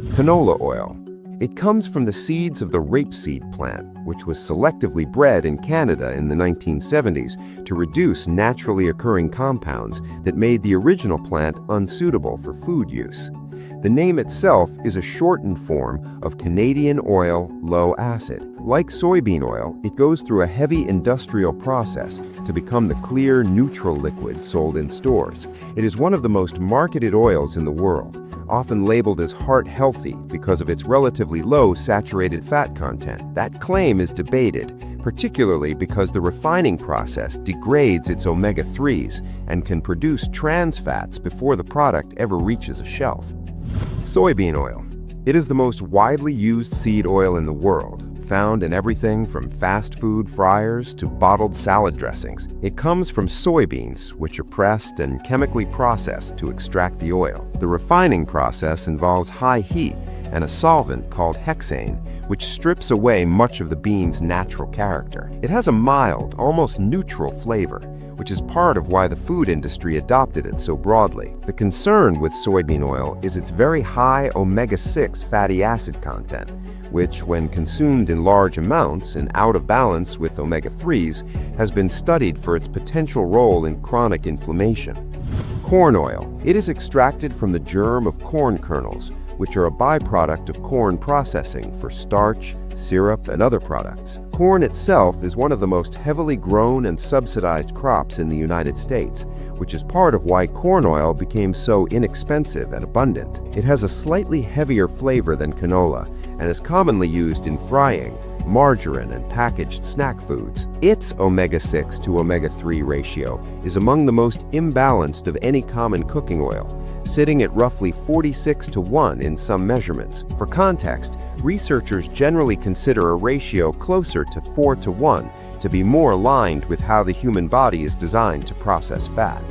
Canola oil. It comes from the seeds of the rapeseed plant, which was selectively bred in Canada in the 1970s to reduce naturally occurring compounds that made the original plant unsuitable for food use. The name itself is a shortened form of Canadian oil low acid. Like soybean oil, it goes through a heavy industrial process to become the clear, neutral liquid sold in stores. It is one of the most marketed oils in the world, often labeled as heart-healthy because of its relatively low saturated fat content. That claim is debated, particularly because the refining process degrades its omega-3s and can produce trans fats before the product ever reaches a shelf. Soybean oil. It is the most widely used seed oil in the world, found in everything from fast food fryers to bottled salad dressings. It comes from soybeans, which are pressed and chemically processed to extract the oil. The refining process involves high heat and a solvent called hexane, which strips away much of the bean's natural character. It has a mild, almost neutral flavor, which is part of why the food industry adopted it so broadly. The concern with soybean oil is its very high omega-6 fatty acid content, which, when consumed in large amounts and out of balance with omega-3s, has been studied for its potential role in chronic inflammation. Corn oil. It is extracted from the germ of corn kernels, which are a byproduct of corn processing for starch, syrup, and other products. Corn itself is one of the most heavily grown and subsidized crops in the United States, which is part of why corn oil became so inexpensive and abundant. It has a slightly heavier flavor than canola and is commonly used in frying, margarine, and packaged snack foods. Its omega-6 to omega-3 ratio is among the most imbalanced of any common cooking oil, sitting at roughly 46:1 in some measurements. For context, researchers generally consider a ratio closer to 4:1 to be more aligned with how the human body is designed to process fat.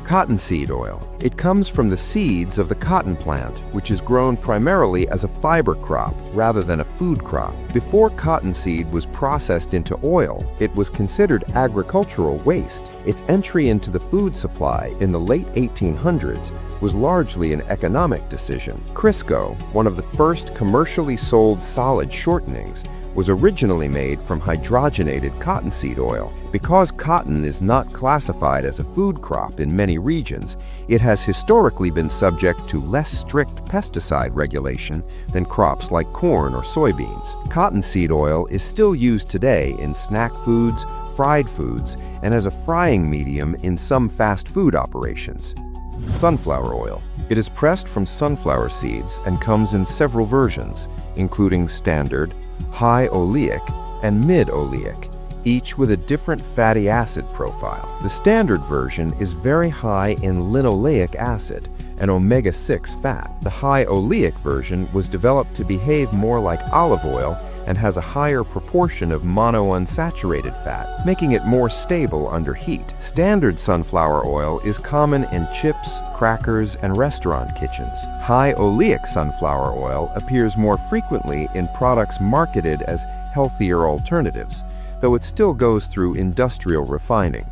Cottonseed oil. It comes from the seeds of the cotton plant, which is grown primarily as a fiber crop rather than a food crop. Before cottonseed was processed into oil, it was considered agricultural waste. Its entry into the food supply in the late 1800s was largely an economic decision. Crisco, one of the first commercially sold solid shortenings, was originally made from hydrogenated cottonseed oil. Because cotton is not classified as a food crop in many regions, it has historically been subject to less strict pesticide regulation than crops like corn or soybeans. Cottonseed oil is still used today in snack foods, fried foods, and as a frying medium in some fast food operations. Sunflower oil. It is pressed from sunflower seeds and comes in several versions, including standard, high oleic, and mid-oleic, each with a different fatty acid profile. The standard version is very high in linoleic acid, an omega-6 fat. The high oleic version was developed to behave more like olive oil and has a higher proportion of monounsaturated fat, making it more stable under heat. Standard sunflower oil is common in chips, crackers, and restaurant kitchens. High oleic sunflower oil appears more frequently in products marketed as healthier alternatives, though it still goes through industrial refining.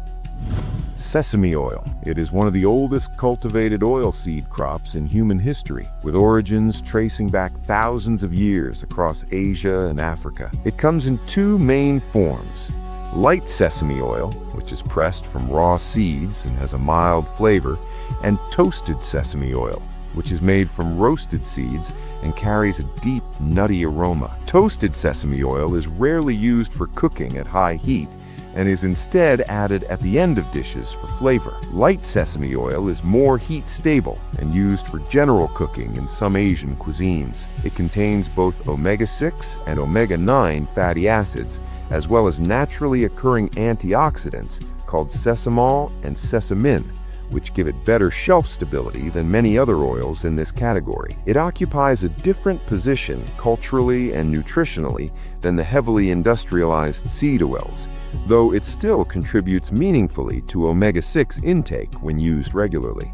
Sesame oil. It is one of the oldest cultivated oilseed crops in human history, with origins tracing back thousands of years across Asia and Africa. It comes in two main forms: light sesame oil, which is pressed from raw seeds and has a mild flavor, and toasted sesame oil, which is made from roasted seeds and carries a deep, nutty aroma. Toasted sesame oil is rarely used for cooking at high heat and is instead added at the end of dishes for flavor. Light sesame oil is more heat stable and used for general cooking in some Asian cuisines. It contains both omega-6 and omega-9 fatty acids, as well as naturally occurring antioxidants called sesamol and sesamin, which give it better shelf stability than many other oils in this category. It occupies a different position culturally and nutritionally than the heavily industrialized seed oils, though it still contributes meaningfully to omega-6 intake when used regularly.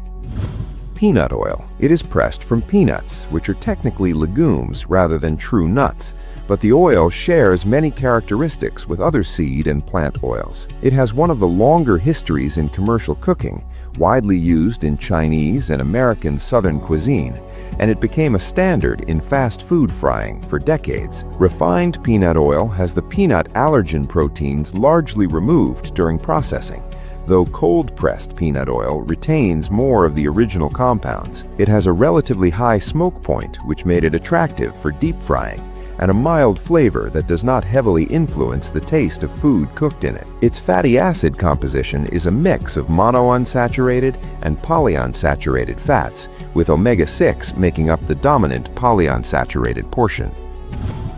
peanut oil. It is pressed from peanuts, which are technically legumes rather than true nuts, but the oil shares many characteristics with other seed and plant oils. It has one of the longer histories in commercial cooking, widely used in Chinese and American Southern cuisine, and it became a standard in fast food frying for decades. Refined peanut oil has the peanut allergen proteins largely removed during processing, though cold-pressed peanut oil retains more of the original compounds. It has a relatively high smoke point, which made it attractive for deep frying, and a mild flavor that does not heavily influence the taste of food cooked in it. Its fatty acid composition is a mix of monounsaturated and polyunsaturated fats, with omega-6 making up the dominant polyunsaturated portion.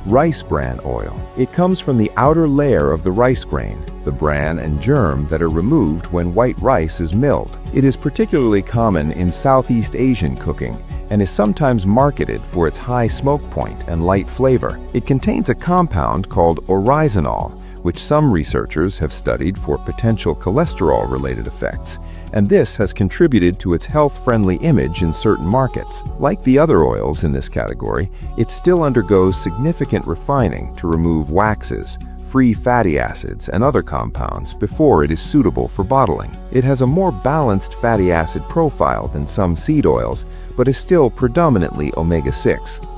Rice bran oil. It comes from the outer layer of the rice grain, the bran and germ that are removed when white rice is milled. It is particularly common in Southeast Asian cooking and is sometimes marketed for its high smoke point and light flavor. It contains a compound called oryzanol, which some researchers have studied for potential cholesterol-related effects, and this has contributed to its health-friendly image in certain markets. Like the other oils in this category, it still undergoes significant refining to remove waxes, free fatty acids, and other compounds before it is suitable for bottling. It has a more balanced fatty acid profile than some seed oils, but is still predominantly omega-6.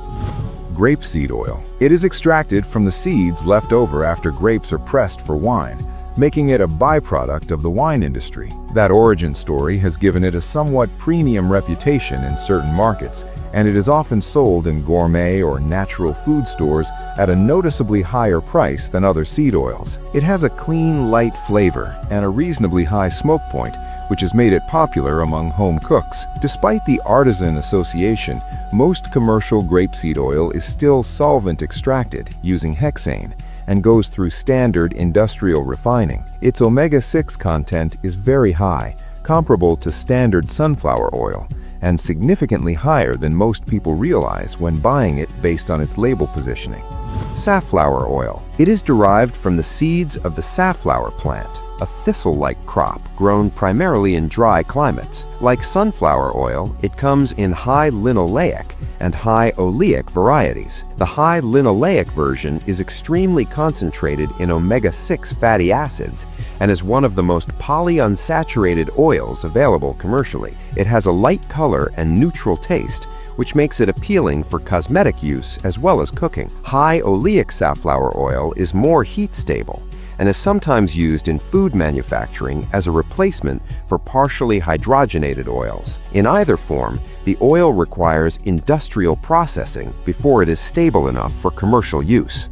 Grapeseed oil. It is extracted from the seeds left over after grapes are pressed for wine, making it a byproduct of the wine industry. That origin story has given it a somewhat premium reputation in certain markets, and it is often sold in gourmet or natural food stores at a noticeably higher price than other seed oils. It has a clean, light flavor and a reasonably high smoke point, which has made it popular among home cooks. Despite the artisan association, most commercial grapeseed oil is still solvent extracted using hexane and goes through standard industrial refining. Its omega-6 content is very high, comparable to standard sunflower oil, and significantly higher than most people realize when buying it based on its label positioning. Safflower oil. It is derived from the seeds of the safflower plant, a thistle-like crop grown primarily in dry climates. Like sunflower oil, it comes in high linoleic and high oleic varieties. The high linoleic version is extremely concentrated in omega-6 fatty acids and is one of the most polyunsaturated oils available commercially. It has a light color and neutral taste, which makes it appealing for cosmetic use as well as cooking. High oleic safflower oil is more heat stable and is sometimes used in food manufacturing as a replacement for partially hydrogenated oils. In either form, the oil requires industrial processing before it is stable enough for commercial use.